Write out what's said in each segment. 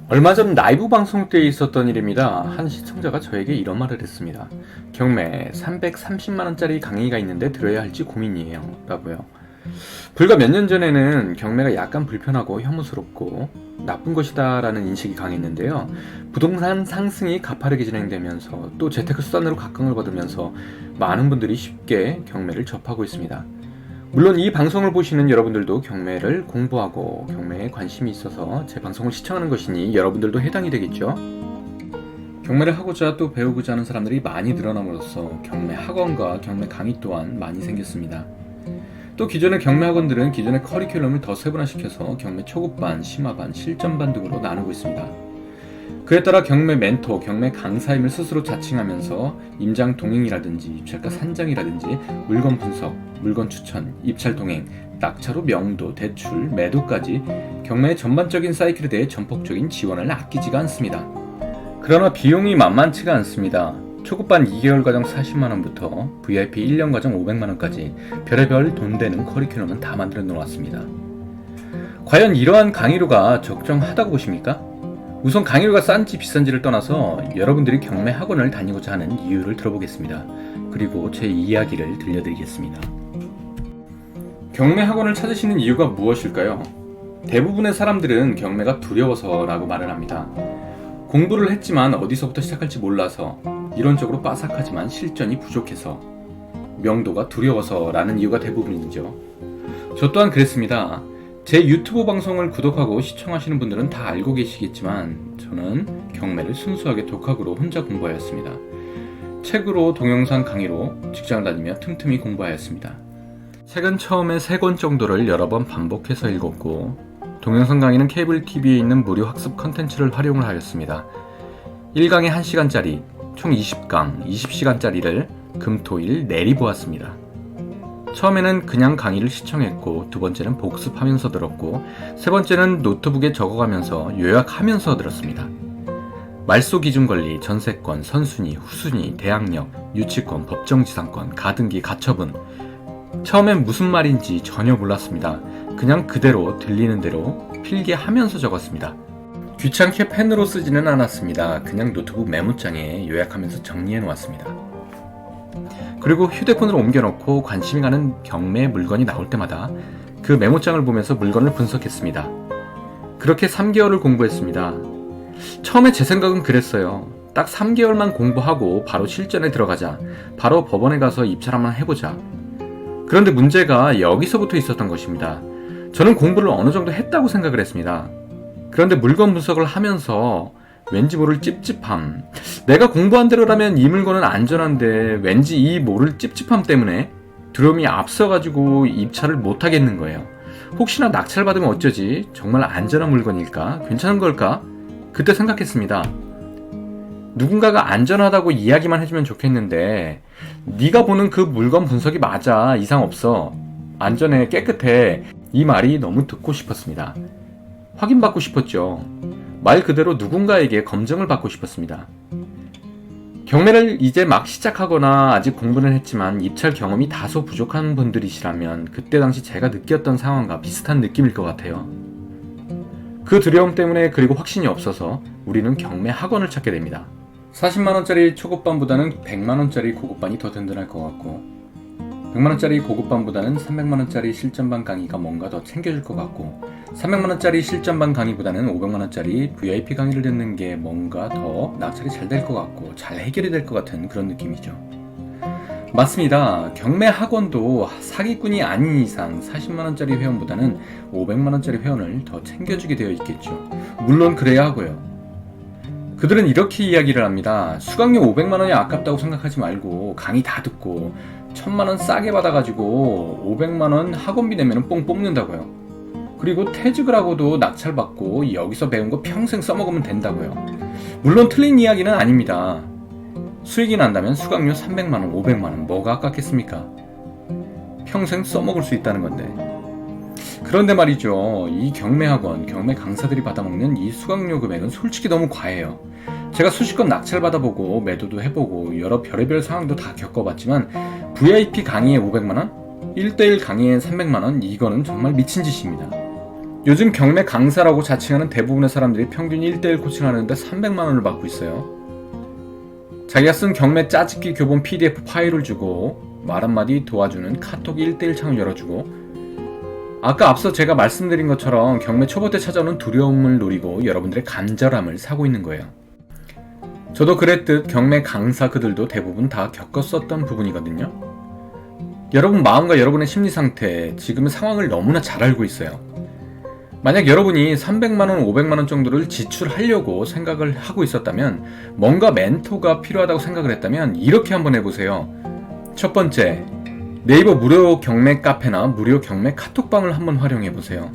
얼마 전 라이브 방송 때 있었던 일입니다. 한 시청자가 저에게 이런 말을 했습니다. 경매 330만원짜리 강의가 있는데 들어야 할지 고민이에요. 라고요. 불과 몇 년 전에는 경매가 약간 불편하고 혐오스럽고 나쁜 것이다 라는 인식이 강했는데요. 부동산 상승이 가파르게 진행되면서 또 재테크 수단으로 각광을 받으면서 많은 분들이 쉽게 경매를 접하고 있습니다. 물론 이 방송을 보시는 여러분들도 경매를 공부하고 경매에 관심이 있어서 제 방송을 시청하는 것이니 여러분들도 해당이 되겠죠. 경매를 하고자 또 배우고자 하는 사람들이 많이 늘어남으로써 경매 학원과 경매 강의 또한 많이 생겼습니다. 또 기존의 경매 학원들은 기존의 커리큘럼을 더 세분화시켜서 경매 초급반, 심화반, 실전반 등으로 나누고 있습니다. 그에 따라 경매 멘토, 경매 강사임을 스스로 자칭하면서 임장 동행이라든지 입찰가 산장이라든지 물건 분석, 물건 추천, 입찰 동행, 낙찰 후 명도, 대출, 매도까지 경매의 전반적인 사이클에 대해 전폭적인 지원을 아끼지가 않습니다. 그러나 비용이 만만치가 않습니다. 초급반 2개월 과정 40만원부터 VIP 1년 과정 500만원까지 별의별 돈 되는 커리큘럼은 다 만들어 놓았습니다. 과연 이러한 강의료가 적정하다고 보십니까? 우선 강의료가 싼지 비싼지를 떠나서 여러분들이 경매 학원을 다니고자 하는 이유를 들어보겠습니다. 그리고 제 이야기를 들려드리겠습니다. 경매 학원을 찾으시는 이유가 무엇일까요? 대부분의 사람들은 경매가 두려워서라고 말을 합니다. 공부를 했지만 어디서부터 시작할지 몰라서, 이론적으로 빠삭하지만 실전이 부족해서, 명도가 두려워서라는 이유가 대부분이죠. 저 또한 그랬습니다. 제 유튜브 방송을 구독하고 시청하시는 분들은 다 알고 계시겠지만 저는 경매를 순수하게 독학으로 혼자 공부하였습니다. 책으로, 동영상 강의로 직장을 다니며 틈틈이 공부하였습니다. 책은 처음에 3권 정도를 여러 번 반복해서 읽었고, 동영상 강의는 케이블 TV에 있는 무료 학습 컨텐츠를 활용을 하였습니다. 1강에 1시간짜리, 총 20강, 20시간짜리를 금, 토, 일 내리 보았습니다. 처음에는 그냥 강의를 시청했고, 두 번째는 복습하면서 들었고, 세 번째는 노트북에 적어가면서 요약하면서 들었습니다. 말소 기준 권리, 전세권, 선순위, 후순위, 대항력, 유치권, 법정지상권, 가등기, 가처분. 처음엔 무슨 말인지 전혀 몰랐습니다. 그냥 그대로 들리는 대로 필기하면서 적었습니다. 귀찮게 펜으로 쓰지는 않았습니다. 그냥 노트북 메모장에 요약하면서 정리해 놓았습니다. 그리고 휴대폰으로 옮겨놓고 관심이 가는 경매 물건이 나올 때마다 그 메모장을 보면서 물건을 분석했습니다. 그렇게 3개월을 공부했습니다. 처음에 제 생각은 그랬어요. 딱 3개월만 공부하고 바로 실전에 들어가자. 바로 법원에 가서 입찰 한번 해보자. 그런데 문제가 여기서부터 있었던 것입니다. 저는 공부를 어느 정도 했다고 생각을 했습니다. 그런데 물건 분석을 하면서 왠지 모를 찝찝함. 내가 공부한 대로라면 이 물건은 안전한데 왠지 이 모를 찝찝함 때문에 두려움이 앞서가지고 입찰을 못하겠는 거예요. 혹시나 낙찰받으면 어쩌지? 정말 안전한 물건일까? 괜찮은 걸까? 그때 생각했습니다. 누군가가 안전하다고 이야기만 해주면 좋겠는데 네가 보는 그 물건 분석이 맞아. 이상 없어. 안전해. 깨끗해. 이 말이 너무 듣고 싶었습니다. 확인받고 싶었죠. 말 그대로 누군가에게 검증을 받고 싶었습니다. 경매를 이제 막 시작하거나 아직 공부는 했지만 입찰 경험이 다소 부족한 분들이시라면 그때 당시 제가 느꼈던 상황과 비슷한 느낌일 것 같아요. 그 두려움 때문에, 그리고 확신이 없어서 우리는 경매 학원을 찾게 됩니다. 40만원짜리 초급반보다는 100만원짜리 고급반이 더 든든할 것 같고, 100만원짜리 고급반보다는 300만원짜리 실전반 강의가 뭔가 더 챙겨줄 것 같고, 300만원짜리 실전반 강의보다는 500만원짜리 VIP 강의를 듣는 게 뭔가 더 낙찰이 잘 될 것 같고 잘 해결이 될 것 같은 그런 느낌이죠. 맞습니다. 경매 학원도 사기꾼이 아닌 이상 40만원짜리 회원보다는 500만원짜리 회원을 더 챙겨주게 되어 있겠죠. 물론 그래야 하고요. 그들은 이렇게 이야기를 합니다. 수강료 500만원이 아깝다고 생각하지 말고 강의 다 듣고 1000만원 싸게 받아가지고 500만원 학원비 내면 뽕 뽑는다고요. 그리고 퇴직을 하고도 낙찰받고 여기서 배운 거 평생 써먹으면 된다고요. 물론 틀린 이야기는 아닙니다. 수익이 난다면 수강료 300만원, 500만원 뭐가 아깝겠습니까? 평생 써먹을 수 있다는 건데. 그런데 말이죠. 이 경매학원, 경매 강사들이 받아먹는 이 수강료 금액은 솔직히 너무 과해요. 제가 수십 건 낙찰 받아보고 매도도 해보고 여러 별의별 상황도 다 겪어봤지만 VIP 강의에 500만원? 1:1 강의에 300만원? 이거는 정말 미친 짓입니다. 요즘 경매 강사라고 자칭하는 대부분의 사람들이 평균 1:1 코칭하는데 300만 원을 받고 있어요. 자기가 쓴 경매 짜집기 교본 PDF 파일을 주고 말 한마디 도와주는 카톡 1:1 창을 열어주고, 아까 앞서 제가 말씀드린 것처럼 경매 초보 때 찾아오는 두려움을 노리고 여러분들의 간절함을 사고 있는 거예요. 저도 그랬듯 경매 강사 그들도 대부분 다 겪었었던 부분이거든요. 여러분 마음과 여러분의 심리 상태, 지금의 상황을 너무나 잘 알고 있어요. 만약 여러분이 300만원, 500만원 정도를 지출하려고 생각을 하고 있었다면, 뭔가 멘토가 필요하다고 생각을 했다면 이렇게 한번 해보세요. 첫 번째, 네이버 무료 경매 카페나 무료 경매 카톡방을 한번 활용해보세요.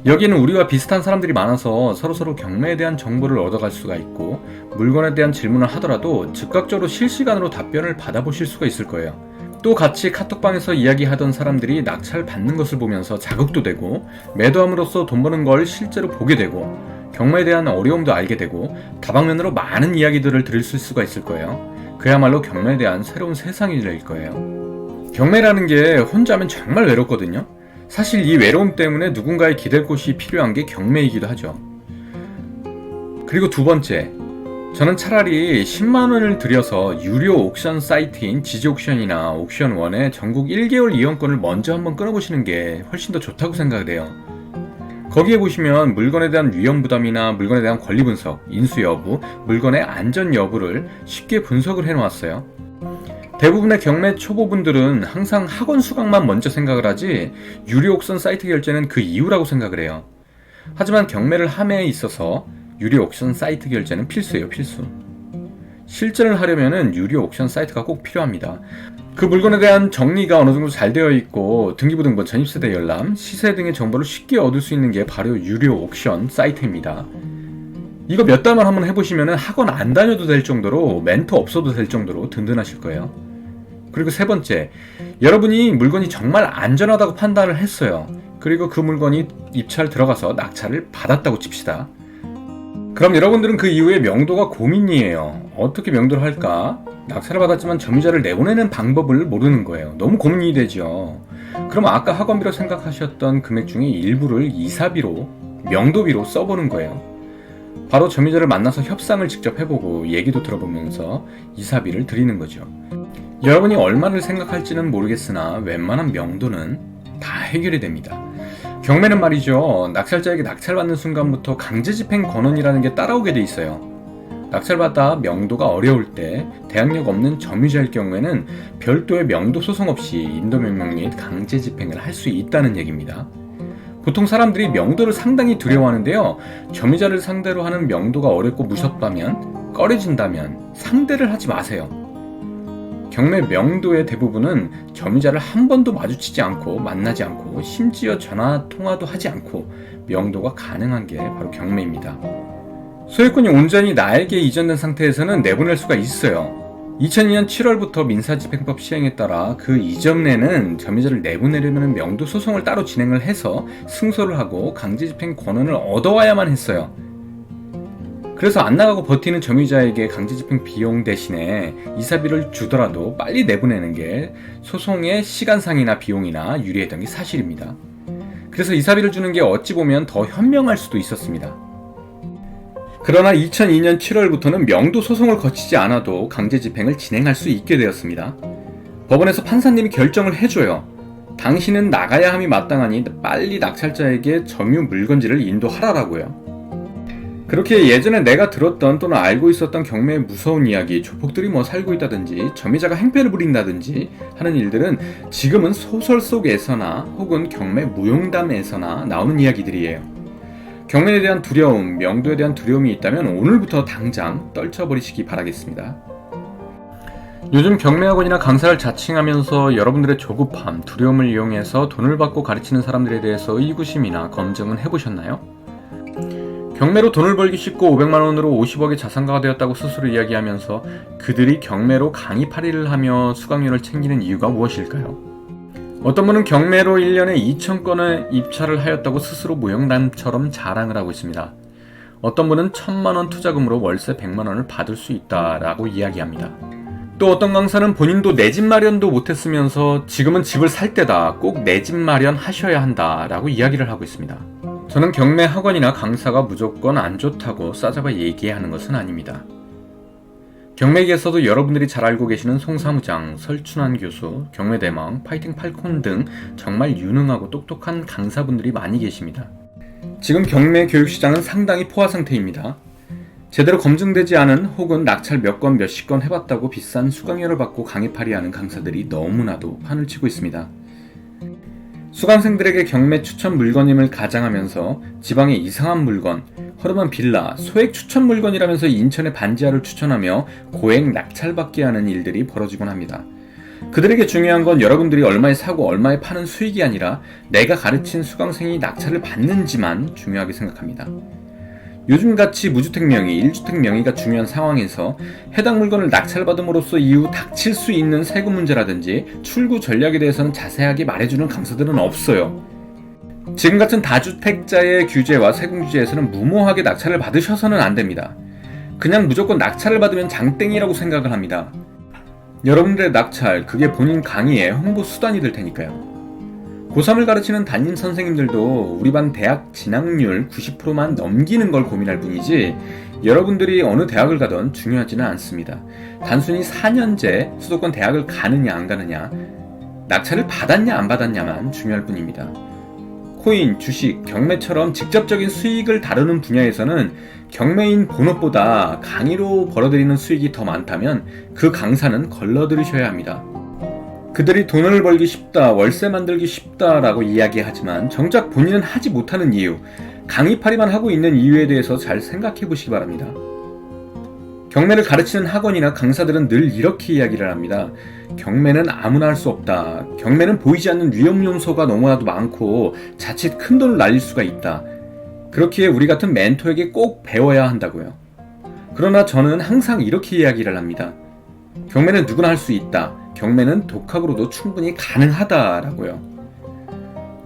여기는 우리와 비슷한 사람들이 많아서 서로서로 경매에 대한 정보를 얻어갈 수가 있고, 물건에 대한 질문을 하더라도 즉각적으로 실시간으로 답변을 받아보실 수가 있을 거예요. 또 같이 카톡방에서 이야기하던 사람들이 낙찰 받는 것을 보면서 자극도 되고, 매도함으로써 돈 버는 걸 실제로 보게 되고, 경매에 대한 어려움도 알게 되고, 다방면으로 많은 이야기들을 들을 수가 있을 거예요. 그야말로 경매에 대한 새로운 세상이 될 거예요. 경매라는 게 혼자 하면 정말 외롭거든요. 사실 이 외로움 때문에 누군가의 기댈 곳이 필요한 게 경매이기도 하죠. 그리고 두 번째, 저는 차라리 10만원을 들여서 유료 옥션 사이트인 지지옥션이나 옥션원의 전국 1개월 이용권을 먼저 한번 끊어보시는 게 훨씬 더 좋다고 생각을 해요. 거기에 보시면 물건에 대한 위험 부담이나 물건에 대한 권리 분석, 인수 여부, 물건의 안전 여부를 쉽게 분석을 해놓았어요. 대부분의 경매 초보분들은 항상 학원 수강만 먼저 생각을 하지, 유료 옥션 사이트 결제는 그 이유라고 생각을 해요. 하지만 경매를 함에 있어서 유료 옥션 사이트 결제는 필수예요, 필수. 실전을 하려면 유료 옥션 사이트가 꼭 필요합니다. 그 물건에 대한 정리가 어느 정도 잘 되어 있고, 등기부등본, 전입세대 열람, 시세 등의 정보를 쉽게 얻을 수 있는 게 바로 유료 옥션 사이트입니다. 이거 몇 달만 한번 해보시면 학원 안 다녀도 될 정도로, 멘토 없어도 될 정도로 든든하실 거예요. 그리고 세 번째, 여러분이 물건이 정말 안전하다고 판단을 했어요. 그리고 그 물건이 입찰 들어가서 낙찰을 받았다고 칩시다. 그럼 여러분들은 그 이후에 명도가 고민이에요. 어떻게 명도를 할까? 낙찰을 받았지만 점유자를 내보내는 방법을 모르는 거예요. 너무 고민이 되죠. 그럼 아까 학원비로 생각하셨던 금액 중에 일부를 이사비로, 명도비로 써보는 거예요. 바로 점유자를 만나서 협상을 직접 해보고 얘기도 들어보면서 이사비를 드리는 거죠. 여러분이 얼마를 생각할지는 모르겠으나 웬만한 명도는 다 해결이 됩니다. 경매는 말이죠, 낙찰자에게 낙찰받는 순간부터 강제집행 권한이라는 게 따라오게 돼 있어요. 낙찰받다 명도가 어려울 때 대항력 없는 점유자일 경우에는 별도의 명도 소송 없이 인도명령 및 강제집행을 할 수 있다는 얘기입니다. 보통 사람들이 명도를 상당히 두려워하는데요, 점유자를 상대로 하는 명도가 어렵고 무섭다면, 꺼려진다면 상대를 하지 마세요. 경매 명도의 대부분은 점유자를 한 번도 마주치지 않고 만나지 않고 심지어 전화 통화도 하지 않고 명도가 가능한 게 바로 경매입니다. 소유권이 온전히 나에게 이전된 상태에서는 내보낼 수가 있어요. 2002년 7월부터 민사집행법 시행에 따라 그 이전에는 점유자를 내보내려면 명도 소송을 따로 진행을 해서 승소를 하고 강제집행 권한을 얻어와야만 했어요. 그래서 안 나가고 버티는 점유자에게 강제집행 비용 대신에 이사비를 주더라도 빨리 내보내는 게 소송의 시간상이나 비용이나 유리했던 게 사실입니다. 그래서 이사비를 주는 게 어찌 보면 더 현명할 수도 있었습니다. 그러나 2002년 7월부터는 명도 소송을 거치지 않아도 강제집행을 진행할 수 있게 되었습니다. 법원에서 판사님이 결정을 해줘요. 당신은 나가야 함이 마땅하니 빨리 낙찰자에게 점유 물건지를 인도하라라고요. 그렇게 예전에 내가 들었던 또는 알고 있었던 경매의 무서운 이야기, 조폭들이 살고 있다든지 점유자가 행패를 부린다든지 하는 일들은 지금은 소설 속에서나 혹은 경매 무용담에서나 나오는 이야기들이에요. 경매에 대한 두려움, 명도에 대한 두려움이 있다면 오늘부터 당장 떨쳐버리시기 바라겠습니다. 요즘 경매학원이나 강사를 자칭하면서 여러분들의 조급함, 두려움을 이용해서 돈을 받고 가르치는 사람들에 대해서 의구심이나 검증은 해보셨나요? 경매로 돈을 벌기 쉽고 500만원으로 50억의 자산가가 되었다고 스스로 이야기하면서 그들이 경매로 강의 8일을 하며 수강료를 챙기는 이유가 무엇일까요? 어떤 분은 경매로 1년에 2,000건의 입찰을 하였다고 스스로 무용담처럼 자랑을 하고 있습니다. 어떤 분은 1,000만원 투자금으로 월세 100만원을 받을 수 있다라고 이야기합니다. 또 어떤 강사는 본인도 내 집 마련도 못했으면서 지금은 집을 살 때다, 꼭 내 집 마련 하셔야 한다라고 이야기를 하고 있습니다. 저는 경매 학원이나 강사가 무조건 안 좋다고 싸잡아 얘기하는 것은 아닙니다. 경매계에서도 여러분들이 잘 알고 계시는 송사무장, 설춘환 교수, 경매대망, 파이팅 팔콘 등 정말 유능하고 똑똑한 강사분들이 많이 계십니다. 지금 경매 교육시장은 상당히 포화 상태입니다. 제대로 검증되지 않은 혹은 낙찰 몇 건 몇십 건 해봤다고 비싼 수강료를 받고 강의팔이하는 강사들이 너무나도 판을 치고 있습니다. 수강생들에게 경매 추천 물건임을 가장하면서 지방의 이상한 물건, 허름한 빌라, 소액 추천 물건이라면서 인천의 반지하를 추천하며 고액 낙찰받게 하는 일들이 벌어지곤 합니다. 그들에게 중요한 건 여러분들이 얼마에 사고 얼마에 파는 수익이 아니라 내가 가르친 수강생이 낙찰을 받는지만 중요하게 생각합니다. 요즘같이 무주택 명의, 1주택 명의가 중요한 상황에서 해당 물건을 낙찰받음으로써 이후 닥칠 수 있는 세금 문제라든지 출구 전략에 대해서는 자세하게 말해주는 강사들은 없어요. 지금 같은 다주택자의 규제와 세금 규제에서는 무모하게 낙찰을 받으셔서는 안 됩니다. 그냥 무조건 낙찰을 받으면 장땡이라고 생각을 합니다. 여러분들의 낙찰, 그게 본인 강의의 홍보 수단이 될 테니까요. 고3을 가르치는 담임 선생님들도 우리 반 대학 진학률 90%만 넘기는 걸 고민할 뿐이지 여러분들이 어느 대학을 가든 중요하지는 않습니다. 단순히 4년제 수도권 대학을 가느냐 안 가느냐, 낙찰을 받았냐 안 받았냐만 중요할 뿐입니다. 코인, 주식, 경매처럼 직접적인 수익을 다루는 분야에서는 경매인 본업보다 강의로 벌어들이는 수익이 더 많다면 그 강사는 걸러들으셔야 합니다. 그들이 돈을 벌기 쉽다, 월세 만들기 쉽다라고 이야기하지만 정작 본인은 하지 못하는 이유, 강의팔이만 하고 있는 이유에 대해서 잘 생각해 보시기 바랍니다. 경매를 가르치는 학원이나 강사들은 늘 이렇게 이야기를 합니다. 경매는 아무나 할 수 없다. 경매는 보이지 않는 위험 요소가 너무나도 많고 자칫 큰 돈을 날릴 수가 있다. 그렇기에 우리 같은 멘토에게 꼭 배워야 한다고요. 그러나 저는 항상 이렇게 이야기를 합니다. 경매는 누구나 할 수 있다. 경매는 독학으로도 충분히 가능하다라고요.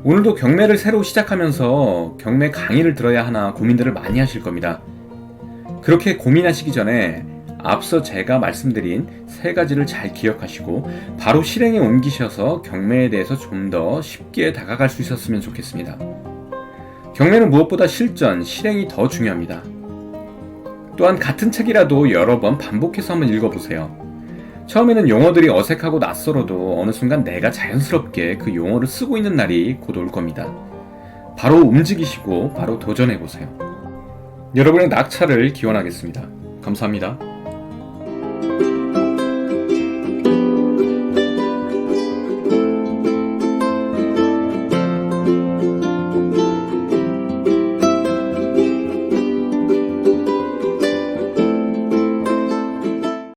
오늘도 경매를 새로 시작하면서 경매 강의를 들어야 하나 고민들을 많이 하실 겁니다. 그렇게 고민하시기 전에 앞서 제가 말씀드린 세 가지를 잘 기억하시고 바로 실행에 옮기셔서 경매에 대해서 좀 더 쉽게 다가갈 수 있었으면 좋겠습니다. 경매는 무엇보다 실전, 실행이 더 중요합니다. 또한 같은 책이라도 여러 번 반복해서 한번 읽어보세요. 처음에는 용어들이 어색하고 낯설어도 어느 순간 내가 자연스럽게 그 용어를 쓰고 있는 날이 곧 올 겁니다. 바로 움직이시고 바로 도전해보세요. 여러분의 낙찰을 기원하겠습니다. 감사합니다.